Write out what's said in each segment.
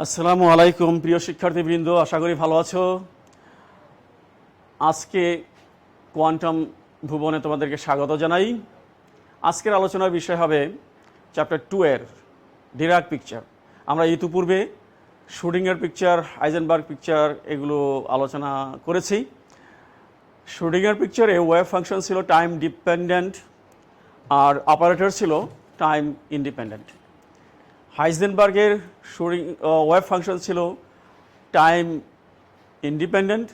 আসসালামু আলাইকুম প্রিয় শিক্ষার্থীবৃন্দ, আশা করি ভালো আছো। আজকে কোয়ান্টাম ভুবনে তোমাদেরকে স্বাগত জানাই। আজকের আলোচনার বিষয় হবে চ্যাপ্টার 2 এর ডিরাক পিকচার। আমরা ইতিপূর্বে শুডিংয়ের পিকচার, হাইজেনবার্গ পিকচার এগুলো আলোচনা করেছি। শুডিংয়ের পিকচারে ওয়েভ ফাংশন ছিল টাইম ডিপেন্ডেন্ট আর অপারেটর ছিল টাইম ইন্ডিপেন্ডেন্ট। হাইজেনবার্গের ওয়েভ ফাংশন ছিল টাইম ইন্ডিপেন্ডেন্ট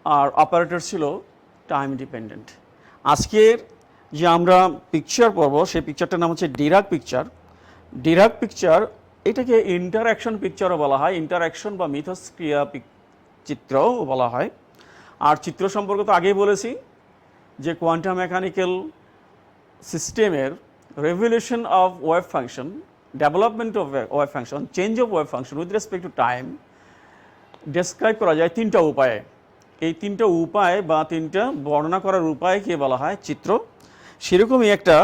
আর অপারেটর ছিল টাইম ডিপেন্ডেন্ট। আজকের যে আমরা পিকচার পড়ব সেই পিকচারটার নাম হচ্ছে ডিরাক পিকচার। ডিরাক পিকচার এটাকে ইন্টারঅ্যাকশন পিকচারও বলা হয়, ইন্টারঅ্যাকশন বা মিথস্ক্রিয়া চিত্রও বলা হয়। আর চিত্র সম্পর্কে তো আগেই বলেছি যে কোয়ান্টাম মেকানিক্যাল সিস্টেমের revolution of wave function, development of wave function, change of wave function with respect to time describe করা যায় তিনটা উপায়ে। এই তিনটা উপায় বা তিনটা বর্ণনা করার উপায়কে বলা হয় চিত্র। সেরকমই একটা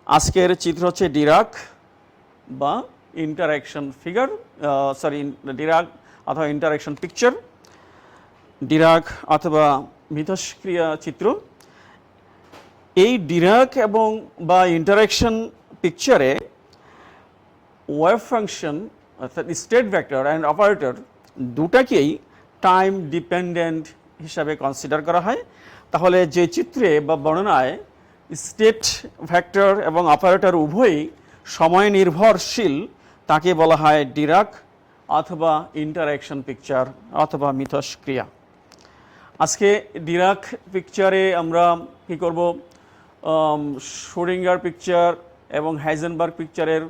আজকের চিত্র হচ্ছে ডিরাক বা ইন্টারঅ্যাকশন ফিগার, ডিরাক অথবা ইন্টারঅ্যাকশন পিকচার, ডিরাক অথবা মিথস্ক্রিয়া চিত্র। এই ডিরাক এবং বা ইন্টারঅ্যাকশন পিকচারে ওয়েভ ফাংশন অর্থাৎ স্টেট ভেক্টর অ্যান্ড অপারেটর দুটাকেই টাইম ডিপেন্ডেন্ট হিসাবে কনসিডার করা হয়। তাহলে যে চিত্রে বা বর্ণনায় স্টেট ভেক্টর এবং অপারেটর উভয়ই সময় নির্ভরশীল তাকে বলা হয় ডিরাক অথবা ইন্টারঅ্যাকশন পিকচার অথবা মিথস্ক্রিয়া। আজকে ডিরাক পিকচারে আমরা কী করব, শুডিঙ্গার পিকচার এবং হাইজেনবার্গ পিকচারের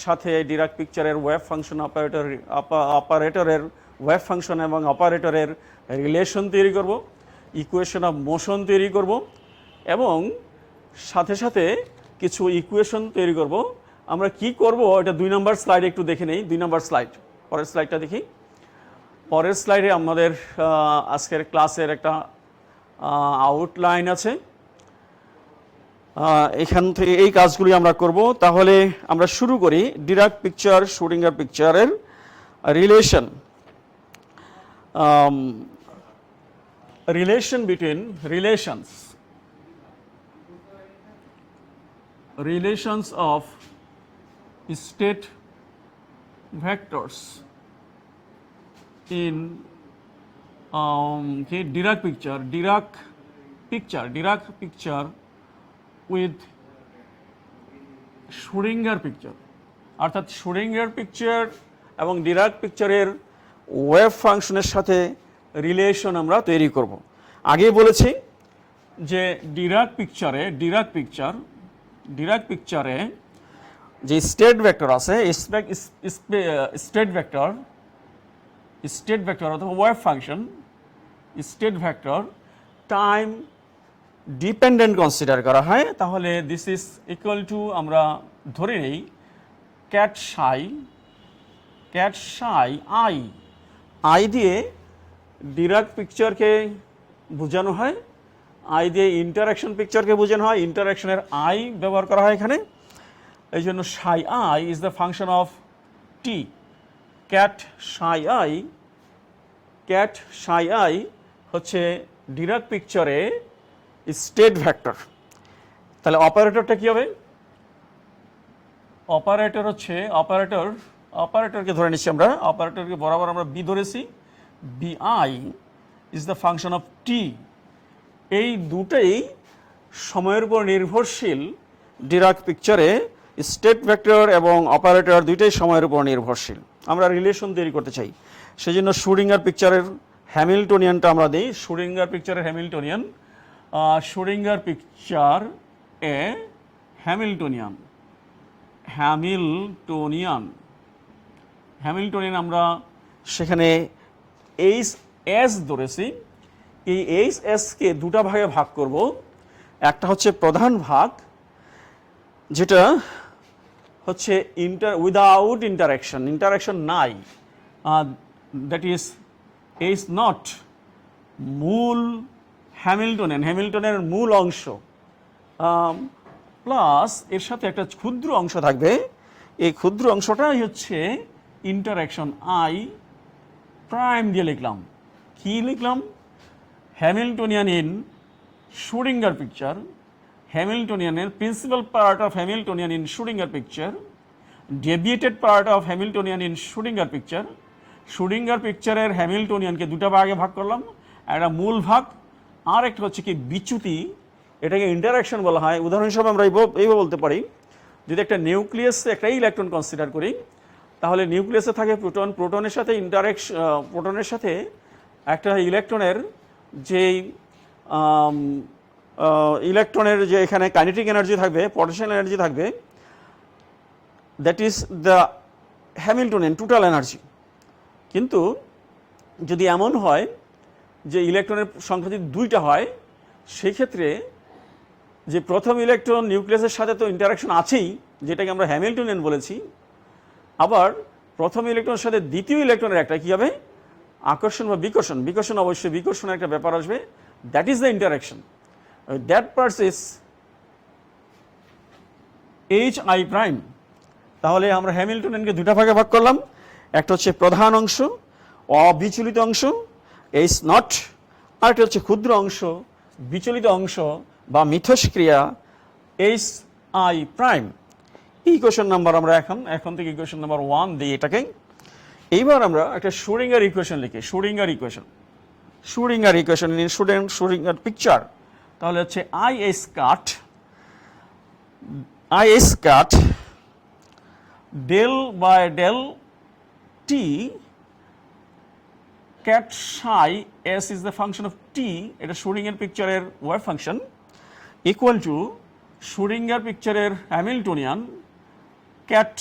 সাথে ডিরাক পিকচারের ওয়েভ ফাংশন অপারেটরের ওয়েভ ফাংশন এবং অপারেটরের রিলেশন তৈরি করব, ইকুয়েশন অফ মোশন তৈরি করব এবং সাথে সাথে কিছু ইকুয়েশন তৈরি করব। আমরা কি করব এটা 2 নম্বর স্লাইডে একটু দেখে নেই। 2 নম্বর স্লাইড, পরের স্লাইডটা দেখি। পরের স্লাইডে আমাদের আজকের ক্লাসের একটা আউটলাইন আছে। এখান থেকে এই কাজগুলি আমরা করব। তাহলে আমরা শুরু করি ডিরাক পিকচার শুডিঙ্গার পিকচারের relation between relations of state vectors in Dirac picture with Schrödinger picture. অর্থাৎ শুডিঙ্গার পিকচার এবং ডিরাক পিকচারের ওয়েভ ফাংশনের সাথে রিলেশন আমরা তৈরি করব। আগেই বলেছি যে ডিরাক পিকচারে যে স্টেট ভেক্টর আছে, স্টেট ভেক্টর অথবা wave function state vector time dependent consider করা হয়। তাহলে দিস ইজ ইকুয়াল টু, আমরা ধরে নেই ক্যাট সাই আই দিয়ে ডিরাক পিকচারকে বোঝানো হয়, আই দিয়ে ইন্টারঅ্যাকশন পিকচারকে বোঝানো হয়। ইন্টারঅ্যাকশনের আই ব্যবহার করা হয় এখানে, এই জন্য সাই I is the function of T. Ket psi I হচ্ছে ডিরাক পিকচারে স্টেট ভেক্টর। তাহলে অপারেটরটা কি হবে? অপারেটরকে ধরে নিচ্ছি আমরা, অপারেটরকে বরাবর আমরা বি ধরেছি। B I is the function of t. এই দুটাই সময়ের উপর নির্ভরশীল। ডিরাক পিকচারে স্টেট ভেক্টর এবং অপারেটর দুইটাই সময়ের উপর নির্ভরশীল। আমরা রিলেশন তৈরি করতে চাই, সেই জন্য শুডিঙ্গার পিকচারের হ্যামিল্টনিয়ানটা আমরা দিই। শুডিঙ্গার পিকচারের হ্যামিল্টনিয়ান হ্যামিল্টনিয়ান আমরা সেখানে এইচ এস ধরেছি। এই এইচ এসকে দুটা ভাগে ভাগ করব। একটা হচ্ছে প্রধান ভাগ, যেটা হচ্ছে উইদাউট ইন্টারঅ্যাকশন নাই, দ্যাট ইজ এইচ নট, মূল হ্যামিল্টনের মূল অংশ, প্লাস এর সাথে একটা ক্ষুদ্র অংশ থাকবে। এই ক্ষুদ্র অংশটাই হচ্ছে ইন্টারাকশন আই প্রাইম দিয়ে লিখলাম। কি লিখলাম? হ্যামিল্টনিয়ান ইন শুডিঙ্গার পিকচার, হ্যামিল্টনিয়ানের principal part of Hamiltonian in Schrödinger picture, deviated part of Hamiltonian in Schrödinger picture. Schrödinger পিকচারের হ্যামিল্টনিয়ানকে দুটা ভাগে ভাগ করলাম, একটা মূল ভাগ আর একটা হচ্ছে কি বিচ্যুতি, এটাকে ইন্টারাকশন বলা হয়। উদাহরণ হিসেবে আমরা এইভাবে বলতে পারি, যদি একটা নিউক্লিয়াসে একটা ইলেকট্রন কনসিডার করি, তাহলে নিউক্লিয়াসে থাকে প্রোটন, প্রোটনের সাথে প্রোটনের সাথে একটা ইলেকট্রনের যেই ইলেকট্রনের যে এখানে কাইনেটিক এনার্জি থাকবে, পটেনশিয়াল এনার্জি থাকবে, that is the Hamiltonian total energy. কিন্তু যদি এমন হয় যে ইলেকট্রনের সংখ্যা যদি দুইটা হয়, সেই ক্ষেত্রে যে প্রথম ইলেকট্রন নিউক্লিয়াসের সাথে তো ইন্টারাকশন আছেই, যেটাকে আমরা হ্যামিল্টনিয়ান বলেছি, আবার প্রথম ইলেকট্রনের সাথে দ্বিতীয় ইলেকট্রনের একটা কী হবে? আকর্ষণ বা বিকর্ষণ। বিকর্ষণ অবশ্যই বিকর্ষণের একটা ব্যাপার আসবে, that is the interaction. That parts is H I prime. তাহলে আমরা হ্যামিল্টনিয়ানকে দুটা ভাগে ভাগ করলাম, একটা হচ্ছে প্রধান অংশ, অবিচলিত অংশ এইচ নট, আর একটা হচ্ছে ক্ষুদ্র অংশ, বিচলিত অংশ বা মিথস্ক্রিয়া H I prime. Equation number আমরা এখন থেকে ইকুয়েশন নাম্বার 1 দিই এটাকে। এইবার আমরা একটা শুডিঙ্গার ইকুয়েশন লিখি। Schrödinger equation in Schrödinger picture. তাহলে হচ্ছে i s cut del by del t cat psi s is the function of t, এটা শুডিঙ্গার পিকচারের wave function, equal to Schrödinger পিকচারের Hamiltonian cat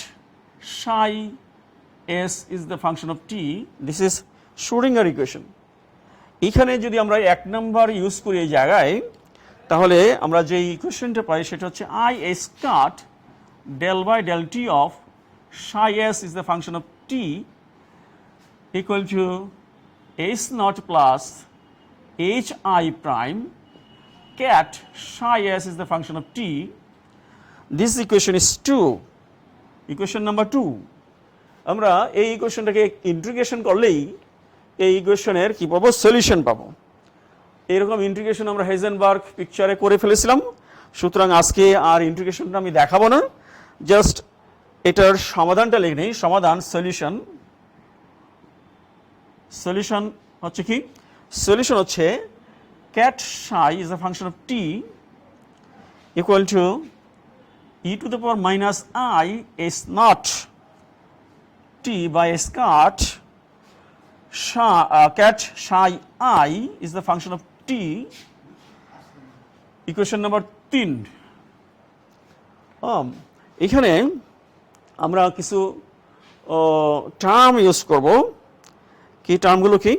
psi s is the function of t. This is Schrödinger equation. এখানে যদি আমরা 1 number use করি এই জায়গায়, তাহলে আমরা যে ইকুয়েশনটা পাই সেটা হচ্ছে i s cut del by del t of psi s is the function of t equal to h naught plus h I prime cat psi s is the function of t. This equation is 2. Equation number 2. আমরা এই ইকুয়েশনটাকে integration করলেই এই ইকুয়েশনের কি পাবো? Solution পাবো। এরকম integration আমরা হাইজেনবার্গ পিকচারে করে ফেলেছিলাম, সুতরাং আজকে আর ইন্টিগ্রেশনটা আমি দেখাবো না, জাস্ট এটার সমাধানটা লিখে নেই। সমাধান সলিউশন হচ্ছে কি? সলিউশন হচ্ছে cat psi is a function of t equal to e to the power minus I s naught t by s cat psi I is the function of t. Equation number 3। এখানে আমরা কিছু term use করব। কি টার্মগুলো? কি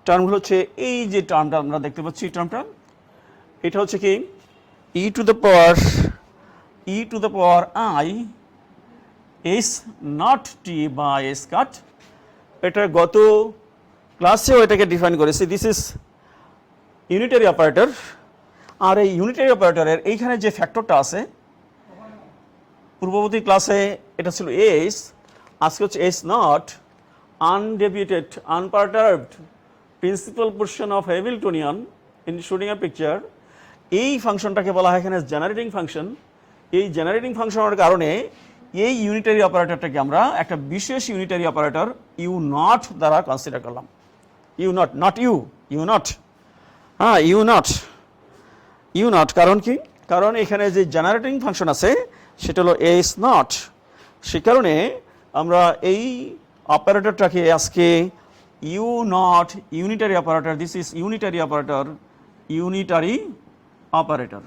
টার্মগুলো হচ্ছে এই যে টার্মটা আমরা দেখতে পাচ্ছি, এই টার্মটা, এটা হচ্ছে কি e to the power I s not t by s cat। এটা গত ক্লাসেও এটাকে ডিফাইন করেছি। This is unitary operator. আর এই ইউনিটারি অপারেটরের এইখানে যে ফ্যাক্টরটা আছে, পূর্ববর্তী ক্লাসে এটা ছিল s, আজকে হচ্ছে s not, undeviated, unperturbed principal portion of Hamiltonian in Schrödinger picture। এই ফাংশনটাকে বলা হয় এখানে জেনারেটিং ফাংশন। এই জেনারেটিং ফাংশনের কারণে এই ইউনিটারি অপারেটরটাকে আমরা একটা বিশেষ ইউনিটারি অপারেটর ইউ নট দ্বারা কনসিডার করলাম। U naught, naught U, U naught, হ্যাঁ ইউ নট। কারণ কি? কারণ এখানে যে জেনারেটিং ফাংশন আছে সেটা হলো এস নট। সে কারণে আমরা এই অপারেটরটাকে আজকে U naught unitary operator, this is unitary operator, unitary operator,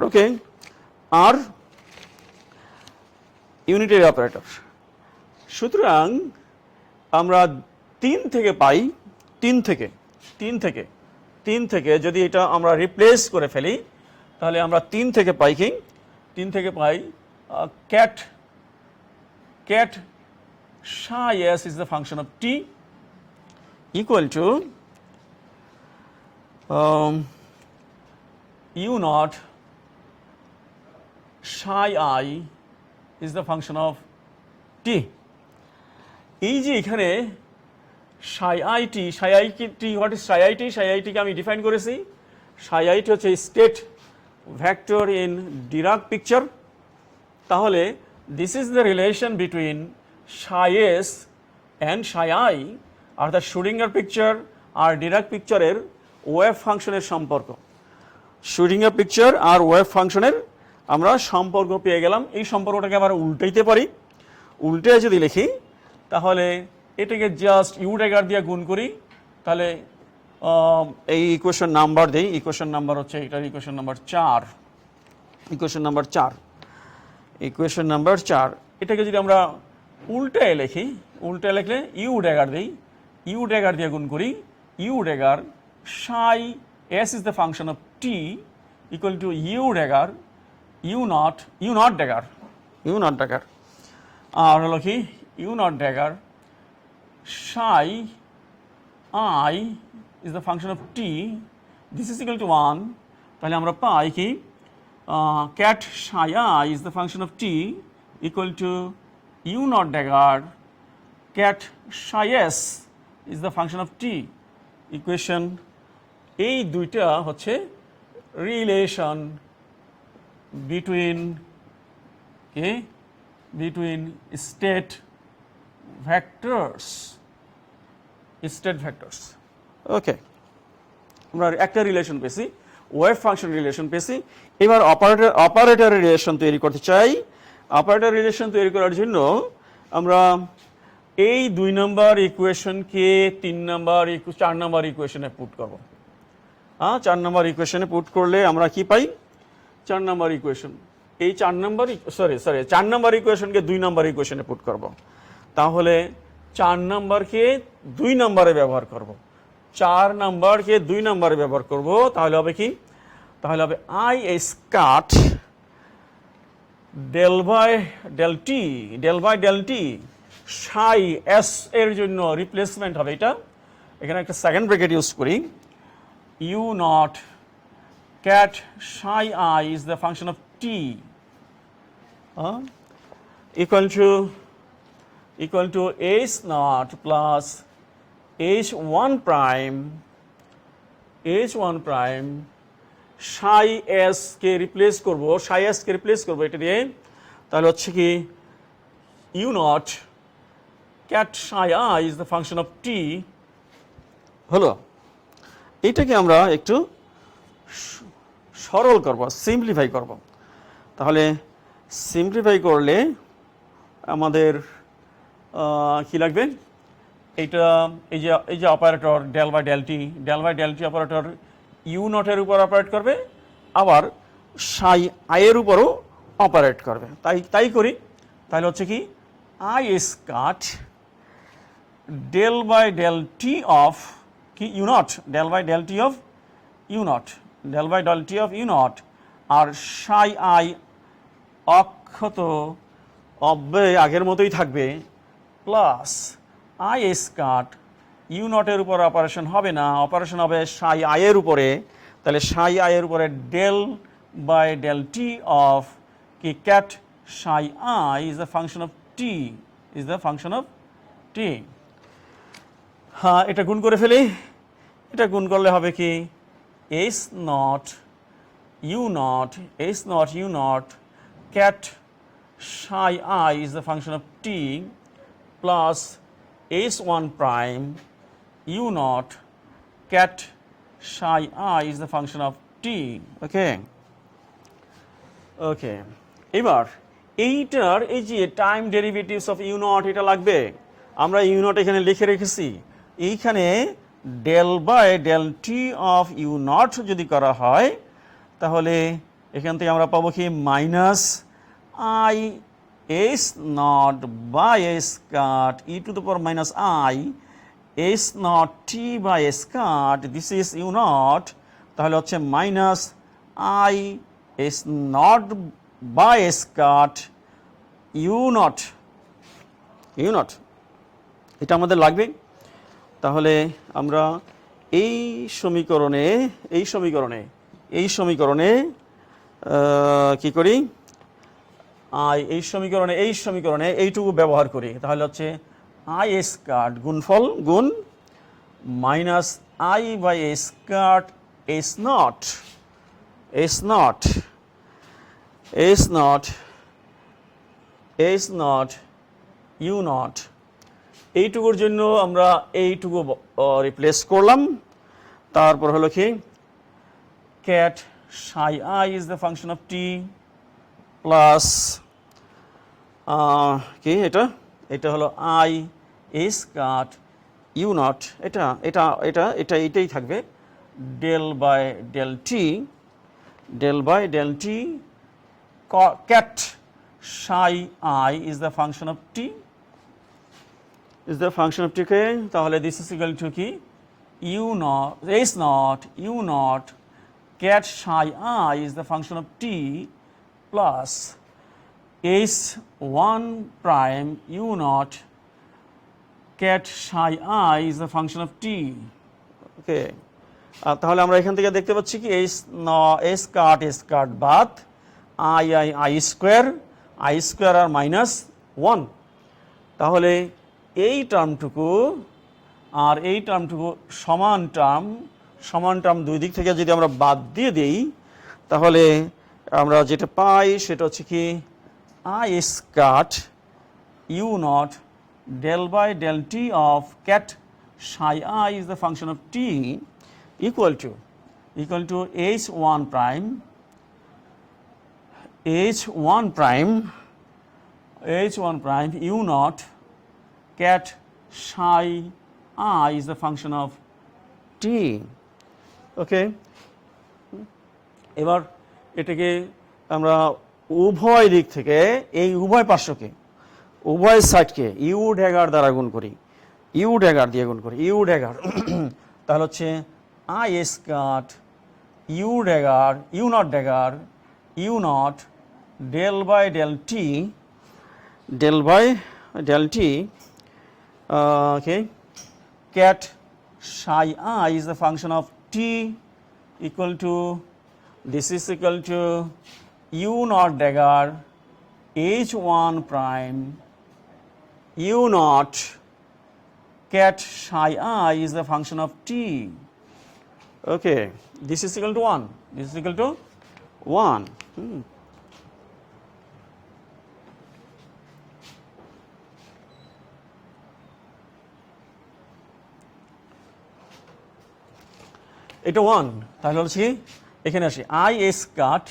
okay. আর ইউনিটারি অপারেটর, সুতরাং আমরা 3 থেকে পাই, 3 থেকে যদি এটা আমরা রিপ্লেস করে ফেলি, তাহলে আমরা 3 থেকে পাই কি? 3 থেকে পাই cat psi s is the function of t equal to u naught psi I is the function of t. এই যে এখানে psi I t, what is psi I t? Psi I টিকে আমি ডিফাইন করেছি, সাই আই টি হচ্ছে state vector in Dirac picture. তাহলে this is the relation between psi S and psi I, অর্থাৎ Schrödinger picture আর ডিরাক পিকচারের wave ফাংশনের সম্পর্ক। শুডিঙ্গার পিকচার আর ওয়েভ ফাংশনের আমরা সম্পর্ক পেয়ে গেলাম। এই সম্পর্কটাকে আবার উল্টাইতে পারি। উল্টে যদি লিখি তাহলে এটাকে জাস্ট ইউ ড্যাগার দিয়ে গুণ করি, তাহলে এই ইকুয়েশন নাম্বার দিই। ইকুয়েশন নাম্বার হচ্ছে এটার equation number 4। Equation number 4, equation number 4। এটাকে যদি আমরা উল্টে লিখি, উল্টে লিখলে ইউ ড্যাগার দিই, ইউ ড্যাগার দিয়ে গুণ করি। U dagger psi S is the function of t equal to you dagger you naught dagger, আর হলো কি you naught dagger psi I is the function of t, this is equal to 1। তাহলে আমরা পাই কি cat psi I is the function of t equal to you naught dagger cat psi S is the function of t. Equation এই দুইটা হচ্ছে relation between state vectors. Okay, আমরা একটা relation পেয়েছি, ওয়েভ ফাংশন রিলেশন পেয়েছি। এবার operator relation তৈরি করতে চাই। অপারেটর রিলেশন তৈরি করার জন্য আমরা এই 2 নম্বর ইকুয়েশনকে 4 নম্বর ইকুয়েশনে পুট করব। 4 নম্বর ইকুয়েশনে পুট করলে আমরা কি পাই? 4 নম্বর ইকুয়েশন, এই 4 নম্বর ইকুয়েশনকে 2 নম্বর ইকুয়েশনে পুট করব। তাহলে 4 নম্বরকে 2 নম্বরে ব্যবহার করব, 4 নম্বরকে 2 নম্বরে ব্যবহার করব। তাহলে হবে কি? তাহলে হবে i square del by del t psi s এর জন্য রিপ্লেসমেন্ট হবে এটা। এখানে একটা সেকেন্ড ব্র্যাকেট ইউজ করি, U naught ket psi I is the function of t equal to h naught plus h1 prime psi s কে replace করব, এটা দিয়ে। তাহলে হচ্ছে কি u naught cat psi I is the function of t হলো। এইটাকে আমরা একটু সরল করব, সিম্পলিফাই করব। তাহলে সিম্পলিফাই করলে আমাদের কি লাগবে? এইটা এই যে operator del by del t operator U নটের উপর অপারেট করবে, আবার সাই আই এর উপরও অপারেট করবে। তাই করি। তাহলে হচ্ছে কি i square del by del t of কি you naught, del by del t of you naught, আর সাই আই অক্ষত অব্যয় আগের মতোই থাকবে, প্লাস আই স্কয়ার ইউ নটের উপর অপারেশন হবে না, অপারেশন হবে সাই আই এর উপরে। তাহলে সাই আই এর উপরে del by del t of কি cat psi I is the function of t. হ্যাঁ, এটা গুণ করে ফেলি। এটা গুণ করলে হবে কি H naught you naught ket psi I is the function of t plus h1 prime u naught cat psi I is the function of t. Okay. এবার এইটার এই যে time derivatives of you naught এটা লাগবে। আমরা U naught এখানে লিখে রেখেছি। এইখানে del by del t of you naught যদি করা হয় তাহলে এখান থেকে আমরা পাবো কি minus I s naught by s squared e to the power minus I s naught t by s squared, this is u naught। তাহলে হচ্ছে minus I s naught by s squared u naught এটা আমাদের লাগবে। তাহলে আমরা এই সমীকরণে কি করি? আই এই সমীকরণে এইটুকু ব্যবহার করি, তাহলে হচ্ছে আই স্কয়ার গুণফল গুণ minus i by square s naught you naught, এইটুকুর জন্য আমরা এইটুকু রিপ্লেস করলাম। তারপর হলো কি cat psi I is the function of t plus কি এটা হলো আই স্কয়ার ইউ নট, এটাই থাকবে del by del t ket psi I is the function of t কে, তাহলে দিস ইজ ইকুয়াল টু কি you naught you naught ket psi I is the function of t plus h1 prime u naught cat psi I is the function of t. ওকে, তাহলে আমরা এখান থেকে দেখতে পাচ্ছি কি s কাট বাদ i স্কোয়ার আর মাইনাস 1, তাহলে এই টার্মটুকু আর এই টার্মটুকু সমান টার্ম দুই দিক থেকে যদি আমরা বাদ দিয়ে দিই, তাহলে আমরা যেটা পাই সেটা হচ্ছে কি I squared u naught del by del t of cat psi I is the function of t equal to h1 prime u naught cat psi I is the function of t. ওকে, এবার এটাকে আমরা উভয় দিক থেকে এই উভয় পার্শ্বকে উভয় সাইডকে you dagger দ্বারা গুণ করি, ইউ তাহলে হচ্ছে i square u naught del by del t okay ket psi I is the function of t equal to u naught dagger h1 prime u naught cat psi I is the function of t. Okay, this is equal to 1. এটা 1, তাহলে হচ্ছে এখানে আসি I square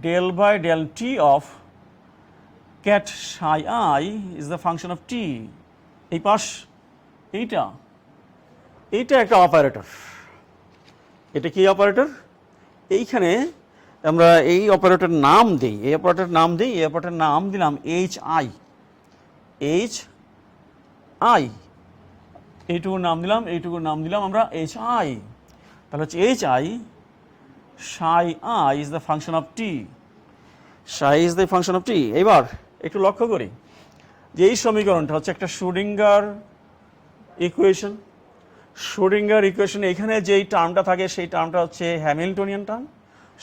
del by del t of cat psi I is the function of t. এই পাশ এইটা একটা operator, এটা কি অপারেটর? এইখানে আমরা এই অপারেটর নাম দিই, এই অপারেটর নাম দিলাম hi, এইটুকুর নাম দিলাম আমরা hi, তাহলে হচ্ছে hi psi I is the function of t. এবার একটু লক্ষ্য করি যে এই সমীকরণটা হচ্ছে একটা শ্রোডিঙ্গার ইকুয়েশন। এখানে যেই টার্মটা থাকে সেই টার্মটা হচ্ছে হ্যামিল্টনিয়ান টার্ম,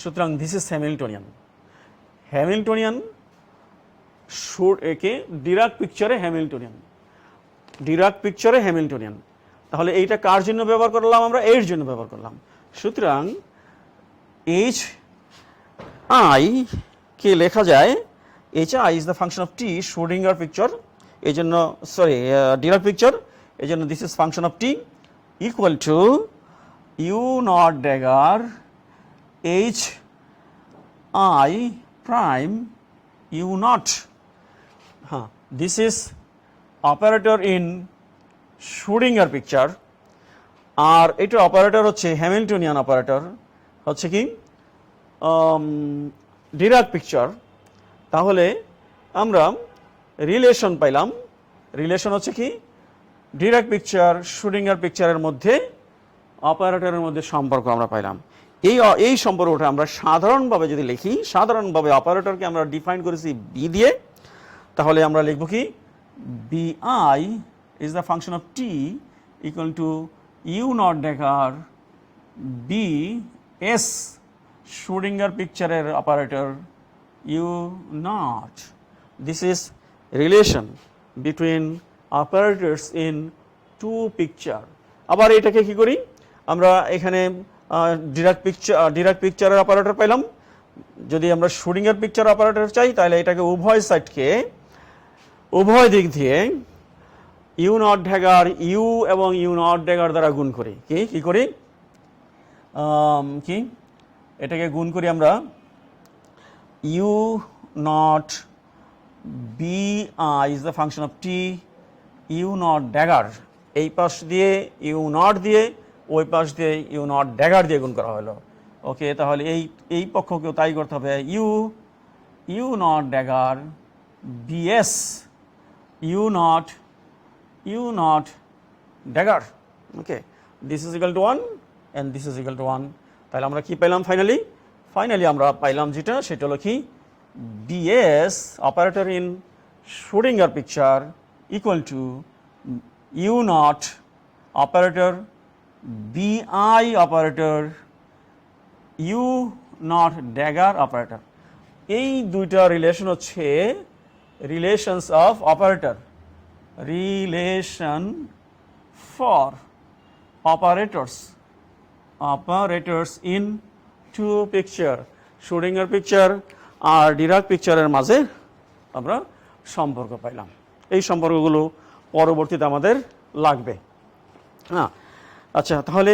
সুতরাং দিস ইজ হ্যামিল্টনিয়ান একে ডিরাক পিকচারে হ্যামিল্টনিয়ান। তাহলে এইটা কার জন্য ব্যবহার করলাম? আমরা এর জন্য ব্যবহার করলাম। সুতরাং h I কে লেখা যায় hi is the function of t Schrödinger picture, এই জন্য Dirac picture, এই জন্য this is function of t equal to u naught dagger h I prime u naught. This is operator in Schrödinger picture, আর এটা operator হচ্ছে Hamiltonian operator, হচ্ছে কি Dirac picture. তাহলে আমরা রিলেশন পাইলাম, রিলেশন হচ্ছে কি ডিরাক পিকচার শ্রোডিঙ্গার পিকচারের মধ্যে অপারেটরের মধ্যে সম্পর্ক আমরা পাইলাম। এই সম্পর্কটা আমরা সাধারণভাবে যদি লিখি, সাধারণভাবে অপারেটরকে আমরা ডিফাইন করেছি বি দিয়ে, তাহলে আমরা লিখব কি bi is the function of t equal to u naught dagger b s Schrödinger পিকচারের operator U naught. This is relation between operators in two picture. আবার এটাকে কি করি আমরা এখানে ডিরাক পিকচারের অপারেটর পেলাম। যদি আমরা শুটিং এর পিকচার অপারেটর চাই তাহলে এটাকে উভয় সাইডকে উভয় দিক দিয়ে ইউ নট ড্যাগার ইউ এবং ইউ নট ড্যাগার দ্বারা গুণ করি। কি করি কি এটাকে গুণ করি আমরা U naught B I is the function of t U naught dagger, এই পাশ দিয়ে ইউ নট দিয়ে ওই পাশ দিয়ে ইউ নট ড্যাগার দিয়ে গুণ করা হলো। ওকে, তাহলে এই পক্ষকেও তাই করতে হবে, U naught dagger BS you naught dagger. Okay, this is equal to 1 and this is equal to 1। তাহলে আমরা কি পাইলাম ফাইনালি আমরা পাইলাম যেটা সেটা হলো কি BS operator in Schrödinger picture equal to you naught operator BI operator you naught dagger operator. এই দুইটা রিলেশন হচ্ছে relations of operator, relation for operators in two picture, শুটিংয়ের পিকচার আর ডিরাক পিকচারের মাঝে আমরা সম্পর্ক পাইলাম। এই সম্পর্কগুলো পরবর্তীতে আমাদের লাগবে। হ্যাঁ, আচ্ছা, তাহলে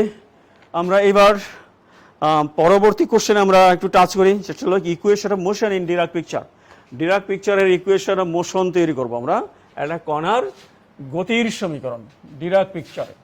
আমরা এবার পরবর্তী কোশ্চেনে আমরা একটু টাচ করি, সেটা হলো equation of motion in Dirac picture. Dirac পিকচারের ইকুয়েশন অফ মোশন তৈরি করব আমরা, একটা কণার গতির সমীকরণ ডিরাক পিকচারে।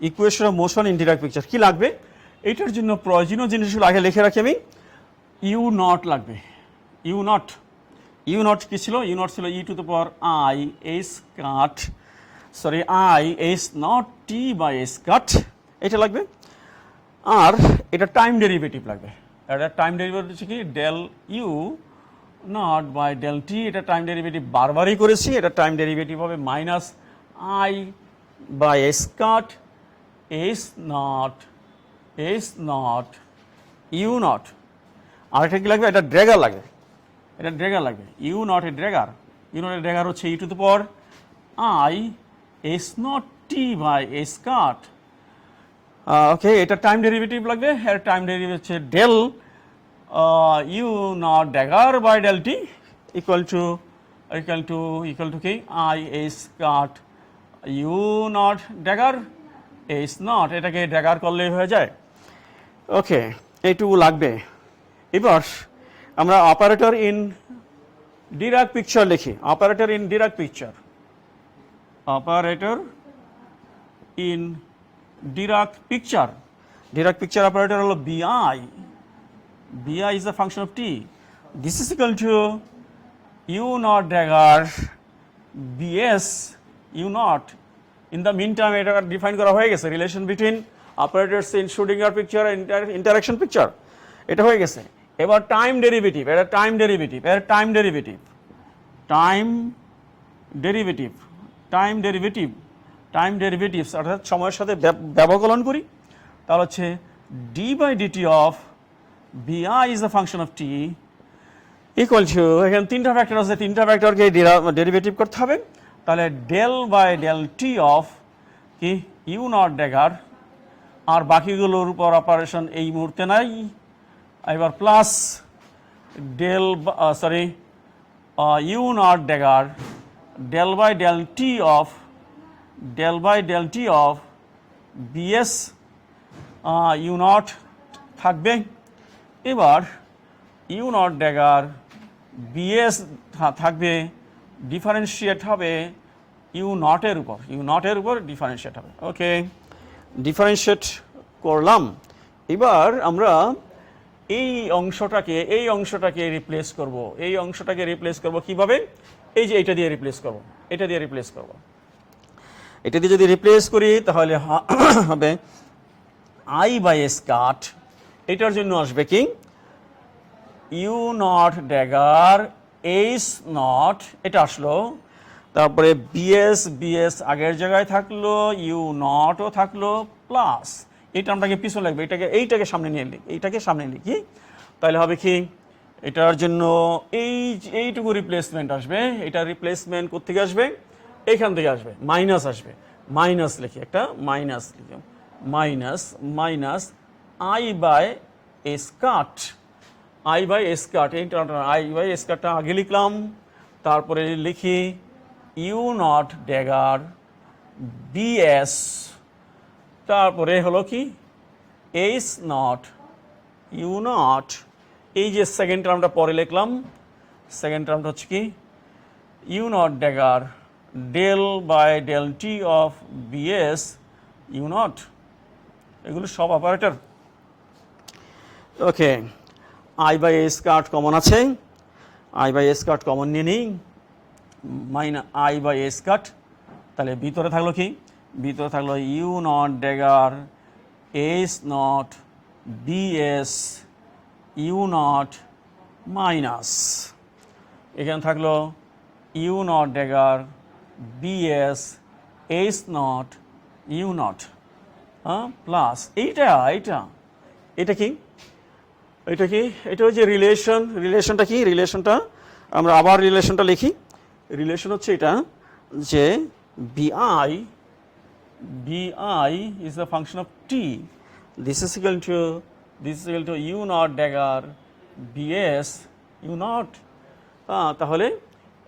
Equation of motion in Dirac picture কি লাগবে, এইটার জন্য প্রয়োজনীয় জিনিসগুলো আগে লিখে রাখি আমি। ইউ নট লাগবে, ইউ নট কি ছিল, ইউ নট ছিল e to the power i s cut, sorry i s naught t by s cut, এটা লাগবে। আর এটা টাইম ডেরিভেটিভ লাগবে, এটা টাইম ডেরিভেটিভ হচ্ছে কি del you naught by del t, এটা টাইম ডেরিভেটিভ বারবারই করেছি, এটা টাইম ডেরিভেটিভ হবে minus i by s cut s naught you naught. আর এটা কি লাগবে, এটা ড্র্যাগার লাগবে, ইউ নট এ ড্র্যাগার হচ্ছে e to the power i s naught t by s cut. Okay, এটা টাইম ডেরিভেটিভ লাগবে, এর টাইম ডেরিভেটিভ হচ্ছে del you naught dagger by del t equal to কি i s cut u naught dagger s naught, এটাকে dagger করলেই হয়ে যায়। ওকে, এইটুকু লাগবে। এবার আমরা অপারেটর ইন ডিরাক পিকচার লিখি, operator in Dirac picture operator হলো বিআই is a function of t, this is equal to u naught dagger bs u naught. In the meantime এটা ডিফাইন করা হয়ে গেছে, রিলেশন বিটুইন অপারেটরস ইন শুটিং আর picture interaction picture, এটা হয়ে গেছে। এবার টাইম ডেরিভেটিভ অর্থাৎ সময়ের সাথে ব্যবকলন করি, তাহলে হচ্ছে ডি বাই ডিটি অফ বিআই is a function of t equal two, এখানে তিনটা ফ্যাক্টর আছে, তিনটা ফ্যাক্টরকে ডেরিভেটিভ করতে হবে, তাহলে del by del t of কি ইউ নট ড্যাগার, আর বাকিগুলোর উপর অপারেশন এই মুহূর্তে নাই, এবার plus del you naught dagger del by del t of BS you naught থাকবে। এবার ইউ নট ড্যাগার বিএস থাকবে, ডিফারেন্সিয়েট হবে ইউ নটের উপর ডিফারেন্সিয়েট হবে। ওকে, ডিফারেন্সিয়েট করলাম। এবার আমরা এই অংশটাকে রিপ্লেস করব, কিভাবে, এই যে এটা দিয়ে রিপ্লেস করব, এটা দিয়ে রিপ্লেস করব। এটা দিয়ে যদি রিপ্লেস করি তাহলে হবে আই বাই স্কার্ট, এটার জন্য আসবে কি you naught dagger H naught, এটা আসলো। তারপরে বিএস, বিএস আগের জায়গায় থাকলো, ইউ নটও থাকলো, প্লাস এটা আমাকে পিছনে লাগবে, এইটাকে সামনে নিয়ে লিখি, এইটাকে সামনে লিখি, তাহলে হবে কি এটার জন্য এইটুকু রিপ্লেসমেন্ট আসবে। এটা রিপ্লেসমেন্ট কোত্থেকে আসবে? এইখান থেকে আসবে, মাইনাস আসবে। মাইনাস লিখি, একটা মাইনাস লিখি, minus minus i by skirt, i by skirt, এইটা আই বাই স্কার্টটা আগে লিখলাম, তারপরে লিখি ইউ নট ড্যাগার বিএস, তারপরে হলো কি এইচ নট ইউ নট, এই যে সেকেন্ড টার্মটা পরে লিখলাম, সেকেন্ড টার্মটা হচ্ছে কি you naught dagger del by del t of BS you naught, এগুলো সব অপারেটর। Okay, i by skirt common আছে, আই বাই স্কার্ট কমন নিয়ে নিই, আই বাই স্কার্ট, তাহলে ভিতরে থাকলো কি, ভিতরে থাকলো U naught dagger H naught BS you naught minus, এখানে থাকলো U naught dagger BS H naught you naught, plus এটা কি, এটা কি, এটা হচ্ছে রিলেশন। রিলেশনটা কি? রিলেশনটা আমরা আবার রিলেশনটা লিখি। রিলেশন হচ্ছে এটা যে BI is the function of t, this is equal to you naught dagger BS you naught. তাহলে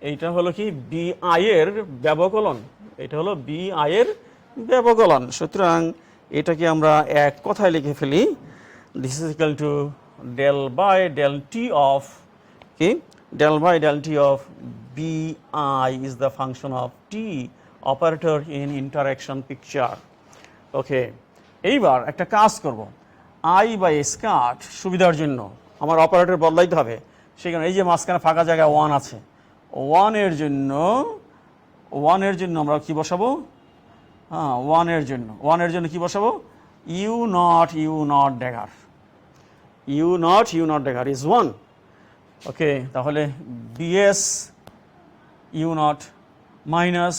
এইটা হলো কি বিআই এর ব্যবকলন, এটা হলো বিআই এর ব্যবকলন। সুতরাং এটাকে আমরা এক কথায় লিখে ফেলি, this is equal two del by del t of, okay, del by del t of bi is the function of t operator in interaction picture. Okay, এইবার একটা কাজ করব, i by স্কার্ট সুবিধার জন্য আমার অপারেটর বদলাইতে হবে, সেখানে এই যে মাঝখানে ফাঁকা জায়গায় 1 আছে, 1 এর জন্য আমরা কি বসাবো? 1 এর জন্য কি বসাবো? U naught dagger, you naught dagger is 1। Okay, তাহলে BS you naught minus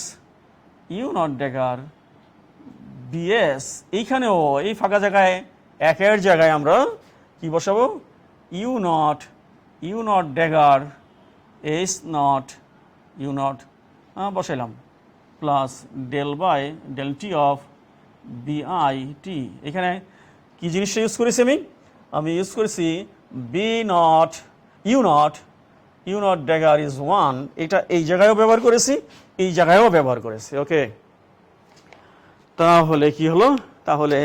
u naught dagger BS, এইখানেও এই ফাঁকা জায়গায় একের জায়গায় আমরা কি বসাবো? U naught dagger H naught you naught বসাইলাম, plus del by del t of BI t. এখানে কি জিনিসটা ইউজ করেছি আমি ইউজ করেছি ইউ নট ড্যাগার ইজ 1, এটা এই জায়গায়ও ব্যবহার করেছি, এই জায়গায়ও ব্যবহার করেছি। ওকে, তাহলে কি হলো? তাহলে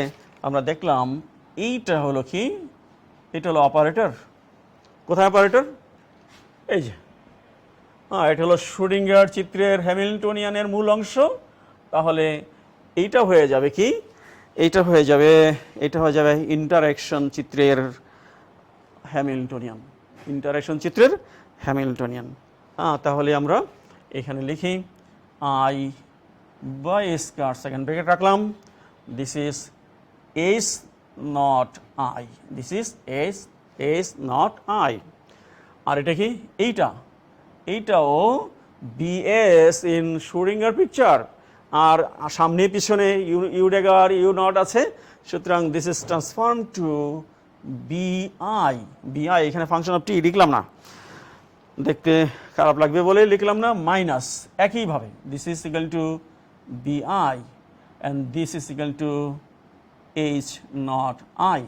আমরা দেখলাম এইটা হলো কি, এটা হলো অপারেটর। কোথায় অপারেটর? এই যে, এটা হলো শ্রোডিঙ্গার চিত্রের হ্যামিল্টনিয়ানের মূল অংশ। তাহলে এইটা হয়ে যাবে কি, এটা হয়ে যাবে ইন্টারঅ্যাকশন চিত্রের হ্যামিল্টনিয়ান, ইন্টারঅ্যাকশন চিত্রের হ্যামিল্টনিয়ান। তাহলে আমরা এখানে লিখি i by square, second bracket রাখলাম, this is H naught i, this is H naught i. আর এটা কি? এইটাও বিএস ইন শ্রোডিঙ্গার পিকচার, আর সামনে পিছনে ইউ ড্যাগার ইউ নট আছে, সুতরাং দিস ইজ ট্রান্সফর্ম টু বিআই। এখানে ফাংশন অফ টি লিখলাম না, দেখতে খারাপ লাগবে বলে লিখলাম না, মাইনাস একইভাবে দিস ইজ ইকুয়াল টু বিআই and this is equal two H naught I,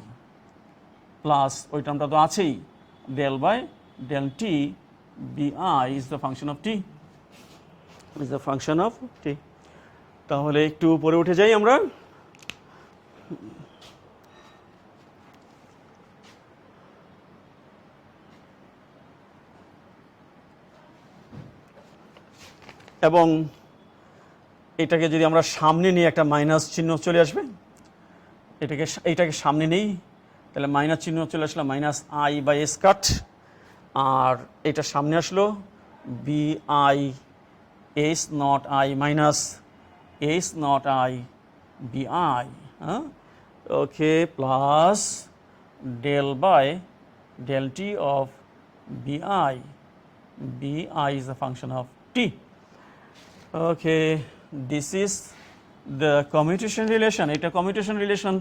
plus ওই টার্মটা তো আছেই, ডেল বাই ডেল টি বিআই ইজ দ্য ফাংশন অফ টি, তাহলে একটু উপরে উঠে যাই আমরা। এবং এটাকে যদি আমরা সামনে নিয়ে একটা মাইনাস চিহ্ন চলে আসবে, এইটাকে সামনে নেই, তাহলে মাইনাস চিহ্ন চলে আসলো, মাইনাস আই বাই স্কয়ার, আর এটা সামনে আসলো বিআই h naught I minus h naught I bi, okay, plus del by del t of bi. Bi is a function of t. Okay, this is the commutation relation. এটা commutation relation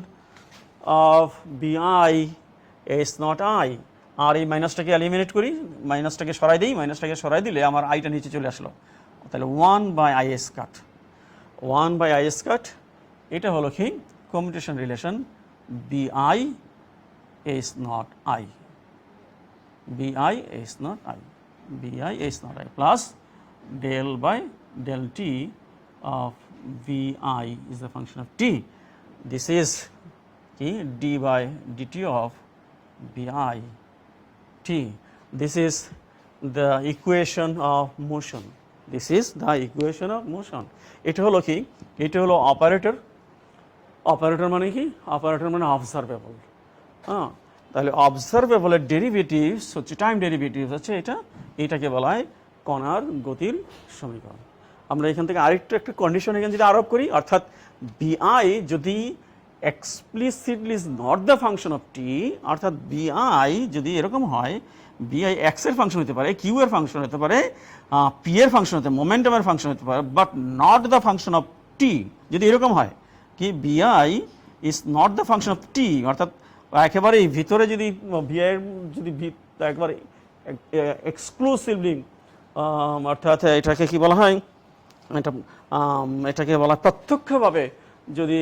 of bi s naught I. আর এই মাইনাসটাকে eliminate করি, মাইনাসটাকে সরাই দিই, মাইনাসটাকে সরাই দিলে আমার আইটা নিচে চলে আসলো, তাহলে 1/is কাট, 1/is কাট। এটা হলো কি commutation relation bi s naught I, bi s naught I, bi s naught I plus del by del t of vi is a function of t. This is d by dt of bi t. This is the equation of motion. This is the equation of motion. এটা হলো কি, এটা হলো operator. Operator মানে কি, operator মানে observable. হ্যাঁ, তাহলে অবজারভেবলের ডেরিভেটিভস হচ্ছে টাইম ডেরিভেটিভস হচ্ছে এটা, এটাকে বলা হয় কণার গতির সমীকরণ। আমরা এখান থেকে আরেকটু একটা কন্ডিশন এখানে যদি আরোপ করি, অর্থাৎ বিআই যদি explicitly is not the function of t, অর্থাৎ বিআই যদি এরকম হয়, বিআই এক্স এর ফাংশন হতে পারে, কিউ এর ফাংশন হতে পারে, পি এর ফাংশন হতে পারে, মোমেন্টামের ফাংশন হতে পারে, but not the function of t, যদি এরকম হয় কি BI is not the function of t, অর্থাৎ একেবারে ভিতরে যদি বিআই এর যদি একেবারে এক্সক্লুসিভলি, অর্থাৎ এটাকে কি বলা হয়, এটাকে বলা প্রত্যক্ষভাবে যদি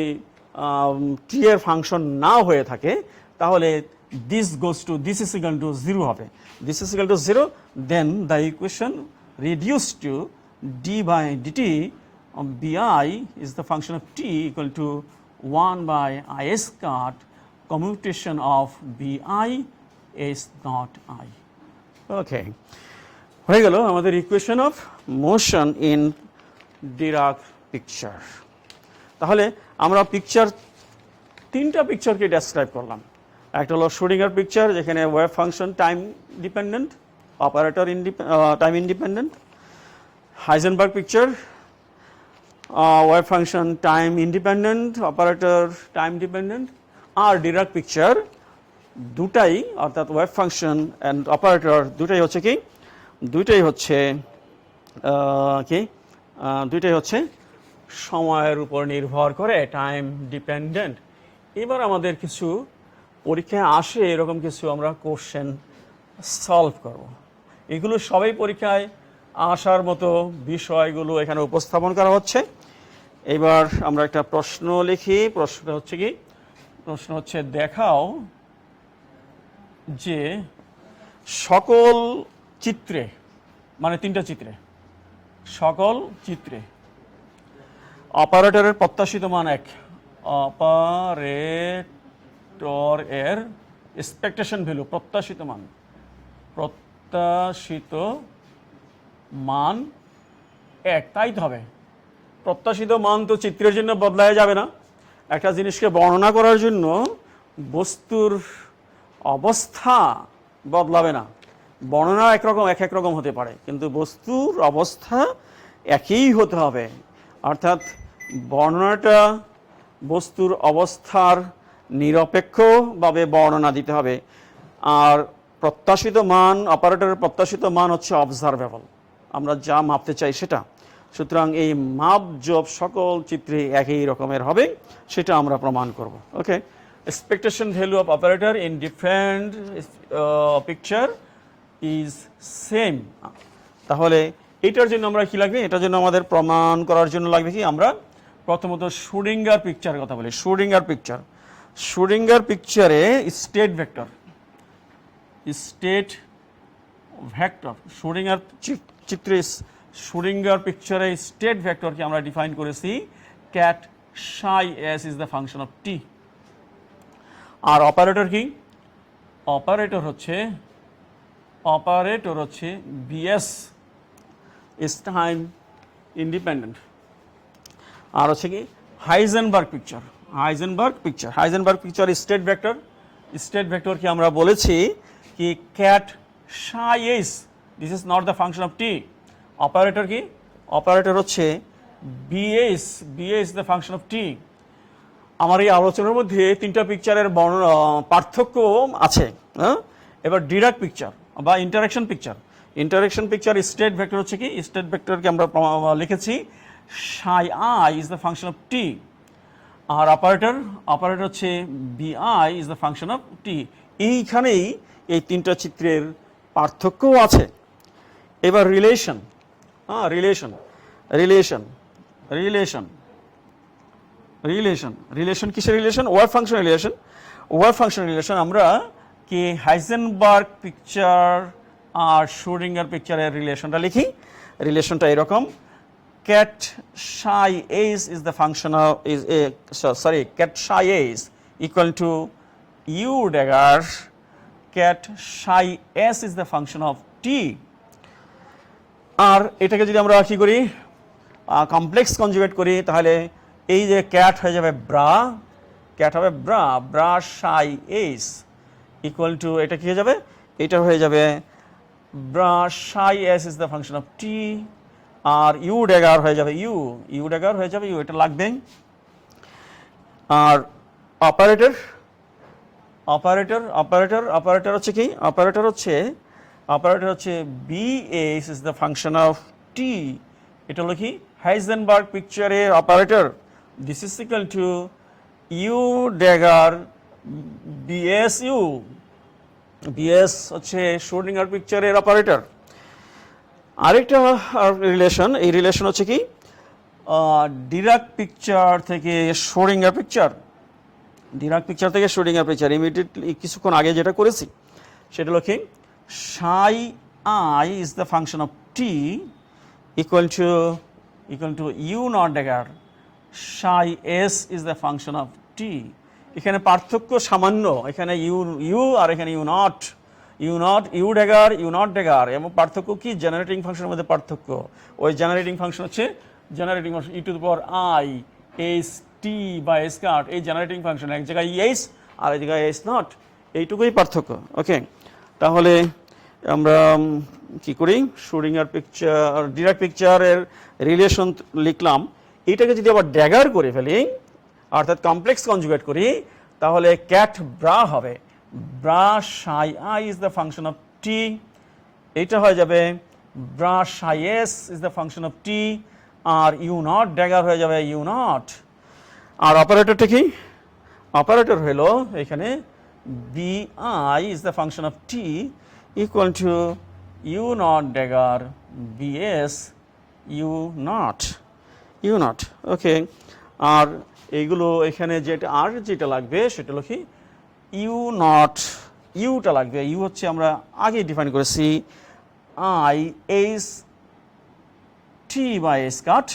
টি এর ফাংশন না হয়ে থাকে, তাহলে this goes to this is equal to 0 হবে, this is equal to 0, then the equation reduced to d by dt of bi is the function of t equal to 1/is cut commutation of bi s naught I. Okay, হয়ে গেল আমাদের equation of motion in Dirac picture. তাহলে আমরা picture, তিনটা পিকচারকে describe করলাম। একটা হলো শ্রোডিঙ্গার পিকচার, যেখানে wave function time dependent, operator time independent. Heisenberg picture, wave function time independent, operator time dependent. আর ডিরাক পিকচার দুটাই, অর্থাৎ ওয়েভ ফাংশন অ্যান্ড অপারেটর দুটাই হচ্ছে কি, দুইটাই হচ্ছে কি, দুইটাই হচ্ছে সময়ের উপর নির্ভর করে, টাইম ডিপেন্ডেন্ট। এবার আমাদের কিছু পরীক্ষায় আসে এরকম কিছু আমরা কোশ্চেন সলভ করব। এগুলো সবাই পরীক্ষায় আসার মতো বিষয়গুলো এখানে উপস্থাপন করা হচ্ছে। এবার আমরা একটা প্রশ্ন লিখি। প্রশ্নটা হচ্ছে কি, প্রশ্ন হচ্ছে দেখাও যে সকল চিত্রে, মানে তিনটা চিত্রে, সকল চিত্রে অপারেটরের প্রত্যাশিত মান 1, অপারেটর এর এক্সপেকটেশন ভ্যালু, প্রত্যাশিত মান, প্রত্যাশিত মান 1, তাই তো হবে। প্রত্যাশিত মান তো চিত্রের জন্য বদলায় যাবে না। একটা জিনিসকে বর্ণনা করার জন্য বস্তুর অবস্থা বদলাবে না, বর্ণনা একরকম এক এক রকম হতে পারে, কিন্তু বস্তুর অবস্থা একই হতে হবে। অর্থাৎ বর্ণনাটা বস্তুর অবস্থার নিরপেক্ষভাবে বর্ণনা দিতে হবে। আর প্রত্যাশিত মান, অপারেটরের প্রত্যাশিত মান হচ্ছে অবজারভেবল, আমরা যা মাপতে চাই সেটা। সুতরাং এই মাপজোপ সকল চিত্রে একই রকমের হবে, সেটা আমরা প্রমাণ করব। ওকে, expectation value of operator in different picture is same. তাহলে এটার জন্য আমরা কি লাগবে, এটার জন্য আমাদের প্রমাণ করার জন্য লাগবে কি, আমরা প্রথমত শ্রোডিঙ্গার পিকচার কথা বলি। শ্রোডিঙ্গার পিকচার, শ্রোডিঙ্গার পিকচারে state vector, state vector, Schrödinger চিত্রে, শ্রোডিঙ্গার পিকচারে স্টেট ভেক্টরকে আমরা ডিফাইন করেছি ket psi S is the function of t. আর অপারেটর কি, অপারেটর হচ্ছে বিএস ইজ টাইম ইন্ডিপেন্ডেন্ট। আর হচ্ছে কি Heisenberg picture, Heisenberg picture state vector, state ভেক্টরকে আমরা বলেছি কি cat psi s, this is not the function of t. Operator কি, অপারেটর হচ্ছে BS, BS the function of টি। আমার এই আলোচনার মধ্যে তিনটা পিকচারের পার্থক্য আছে। হ্যাঁ, এবার ডিরাক পিকচার বা interaction picture. Interaction picture state vector হচ্ছে কি, স্টেট ভেক্টরকে আমরা লিখেছি psi I is the function of t, আর অপারেটর হচ্ছে BI is the function of t. এইখানেই এই তিনটা চিত্রের পার্থক্যও আছে। এবার রিলেশন, হ্যাঁ relation relation relation relation relation কিসের relation? Wave function relation. Wave function relation আমরা কি হাইজেনবার্গ পিকচার আর শ্রোডিঙ্গার পিকচারের রিলেশনটা লিখি। রিলেশনটা এরকম, cat psi s is the function of cat psi s equal to u dagger cat psi s is the function of t। আর এটাকে যদি আমরা কি করি, কমপ্লেক্স কনজুগেট করি, তাহলে এই যে ক্যাট হয়ে যাবে ব্রা, ক্যাট হবে bra, bra psi s equal to এটা কি হয়ে যাবে, এটা হয়ে যাবে bra psi S is the function of t, আর ইউ ড্যাগার হয়ে যাবে ইউ, ইউ ড্যাগার হয়ে যাবে ইউ, এটা লাগবে। আর অপারেটর অপারেটর অপারেটর অপারেটর হচ্ছে কি, অপারেটর হচ্ছে B S is the function of t. এটা হলো কি হাইজেনবার্গ পিকচারের operator. This is equal to you dagger BS u, BS হচ্ছে শ্রোডিঙ্গার পিকচারের অপারেটর। আরেকটা রিলেশন, এই রিলেশন হচ্ছে কি ডিরাক পিকচার থেকে শ্রোডিঙ্গার পিকচার, ডিরাক পিকচার থেকে শ্রোডিঙ্গার পিকচার। ইমিডিয়েটলি কিছুক্ষণ আগে যেটা করেছি সেটা হলো কি psi I is the function of t equal to you naught dagger psi S is the function of t. এখানে পার্থক্য সামান্য, এখানে ইউ আর এখানে u naught, u dagger you naught dagger. এবং পার্থক্য কি জেনারেটিং ফাংশনের মধ্যে পার্থক্য। ওই জেনারেটিং ফাংশন হচ্ছে generating function e to the power i s t বা এস কাট, এই জেনারেটিং ফাংশন এক জায়গায় এস আর এক জায়গায় এস নট, এইটুকুই পার্থক্য। ওকে, তাহলে আমরা কি করি, শ্রোডিঙ্গার পিকচার ডিরাক পিকচারের রিলেশন লিখলাম। এইটাকে যদি আবার ড্যাগার করে ফেলি অর্থাৎ কমপ্লেক্স কনজুগেট করি, তাহলে ক্যাট ব্রা হবে bra psi I is the function of t, এইটা হয়ে যাবে bra psi S is the function of t, আর ইউ নট ড্যাগার হয়ে যাবে ইউ নট। আর অপারেটরটা কি, অপারেটর হলো এখানে B I is the function of t equal to you naught dagger BS you naught, you naught. Okay, আর এইগুলো এখানে যেটা লাগবে সেটা হলো কি ইউ নট, ইউটা লাগবে। ইউ হচ্ছে আমরা আগে ডিফাইন করেছি i s t by s cut,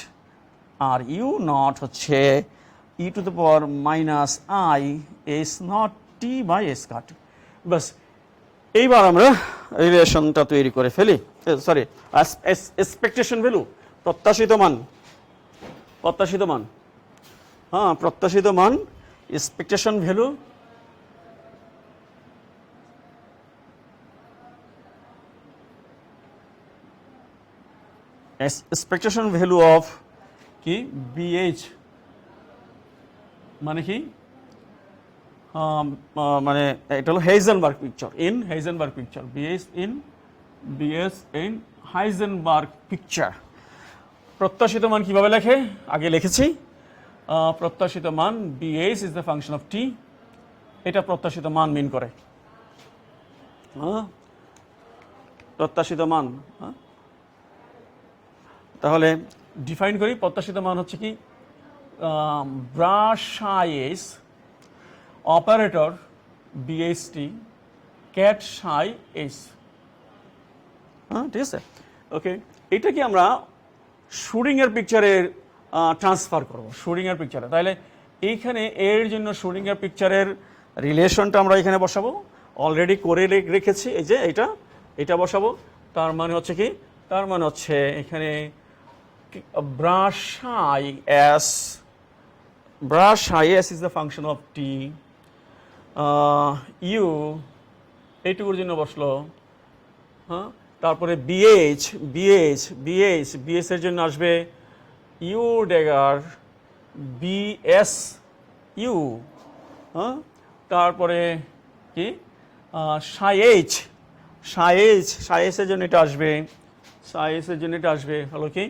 আর ইউ নট হচ্ছে e to the power minus i s naught t by s cut. বাস, এইবার আমরা রিলেশনটা তৈরি করে ফেলি। সরি, এক্সপেকটেশন ভ্যালু, প্রত্যাশিত মান, প্রত্যাশিত মান, হ্যাঁ প্রত্যাশিত মান, expectation value expectation value of কি বিএইচ মানে কি, মানে এটা হলো Heisenberg picture, in Heisenberg picture, BS in Heisenberg picture. প্রত্যাশিত মান কিভাবে লেখে, আগে লিখেছি। প্রত্যাশিত মান BS is the function of t, এটা প্রত্যাশিত মান মিন করে। প্রত্যাশিত মান, তাহলে ডিফাইন করি। প্রত্যাশিত মান হচ্ছে কি bra psi S operator BST cat psi S. হ্যাঁ, ঠিক আছে। ওকে, এটা কি আমরা শ্রোডিঙ্গার পিকচারের ট্রান্সফার করব, শ্রোডিঙ্গার পিকচারে। তাহলে এইখানে এর জন্য শ্রোডিঙ্গার পিকচারের রিলেশনটা আমরা এখানে বসাবো, অলরেডি করে রেখেছি। এই যে এটা বসাবো। তার মানে হচ্ছে কি, তার মানে হচ্ছে এখানে bra psi S is the function of t, u এইটুকুর জন্য বসলো, হ্যাঁ তারপরে বিএস এর জন্য আসবে ইউ ড্যাগার বিএস ইউ, হ্যাঁ। তারপরে কি সাইএস এর জন্য এটা আসবে, হলো কি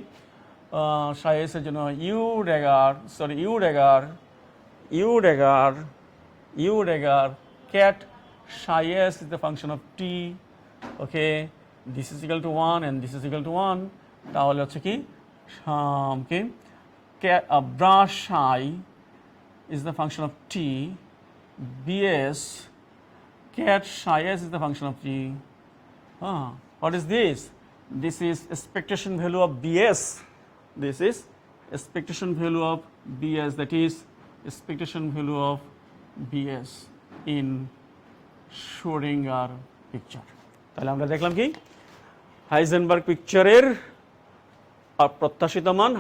সাইএস এর জন্য U dagger cat psi s is the function of t, okay, this is equal to 1 and this is equal to 1, তাহলে হচ্ছে কি brush psi is the function of t, bs cat psi s is the function of t. What is this? This is expectation value of bs. This is expectation value of bs, that is expectation value of bs in Schrödinger picture. তাহলে আমরা দেখলাম কি Heisenberg পিকচারের প্রত্যাশিত মান,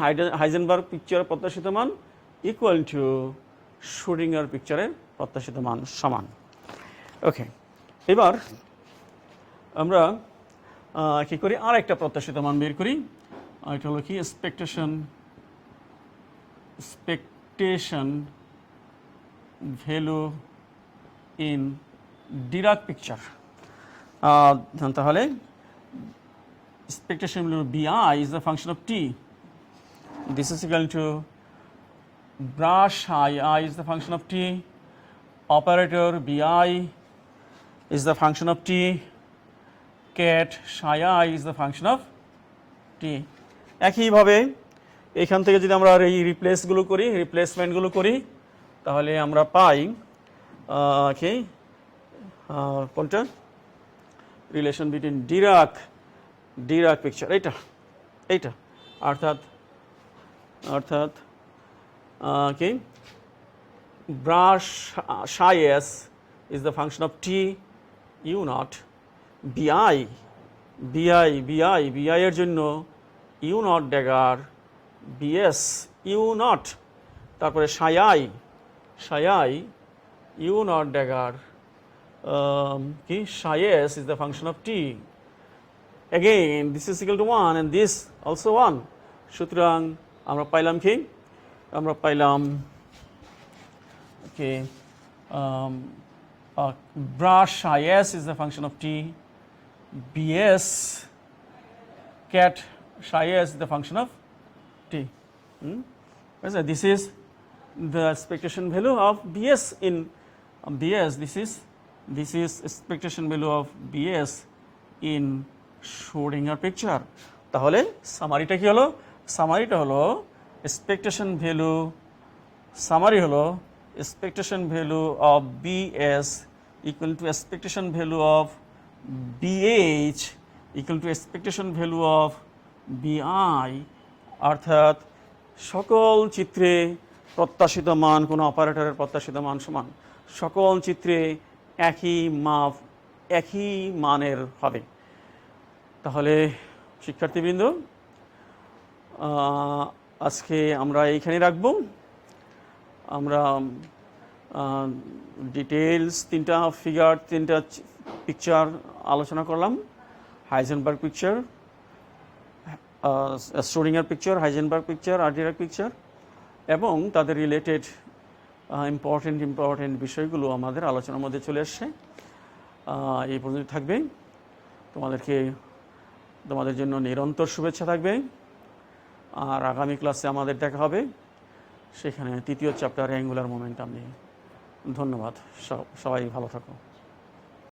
Heisenberg পিকচারের প্রত্যাশিত মান equal to Schrödinger পিকচারের প্রত্যাশিত মান সমান। ওকে, এবার আমরা কি করি, আর একটা প্রত্যাশিত মান বের করি। এটা হলো কি expectation value in Dirac picture. তাহলে expectation value bi is the function of t. This is equal to brush I is the function of t. Operator bi is the function of t. Cat psi I is the function of t. একইভাবে এখান থেকে যদি আমরা এই রিপ্লেসমেন্টগুলো করি তাহলে আমরা পাই কি কোনটা রিলেশন বিটুইন ডিরাক পিকচার, এইটা অর্থাৎ কি brush psi s is the function of t u naught, bi এর জন্য u naught dagger bs u naught, তারপরে psi i u naught dagger কি psi s is the function of t. Again this is equal to 1 and this also 1. সুতরাং আমরা পাইলাম কি, আমরা পাইলাম okay, brush psi s is the function of t, bs cat psi s is the function of t. This is the expectation value of bs in bs. This is expectation value of bs in Schrödinger picture. তাহলে সামারিটা কি হলো? সামারিটা হলো expectation value of bs equal to expectation value of bh equal to expectation value of bi, অর্থাৎ সকল চিত্রে প্রত্যাশিত মান, কোনো অপারেটরের প্রত্যাশিত মান সমান সকল চিত্রে একই মানের হবে। তাহলে শিক্ষার্থীবৃন্দ আজকে আমরা এইখানে রাখব। আমরা ডিটেলস তিনটা পিকচার আলোচনা করলাম, Heisenberg picture, Schrödinger picture, Heisenberg picture আর ডিরাক পিকচার, এবং তাদের রিলেটেড ইম্পর্টেন্ট বিষয়গুলো আমাদের আলোচনার মধ্যে চলে আসছে। এই পর্যন্ত থাকবে। তোমাদের জন্য নিরন্তর শুভেচ্ছা থাকবে। আর আগামী ক্লাসে আমাদের দেখা হবে, সেখানে তৃতীয় চ্যাপ্টার অ্যাঙ্গুলার মোমেন্টাম নিয়ে। ধন্যবাদ, সবাই ভালো থাকো।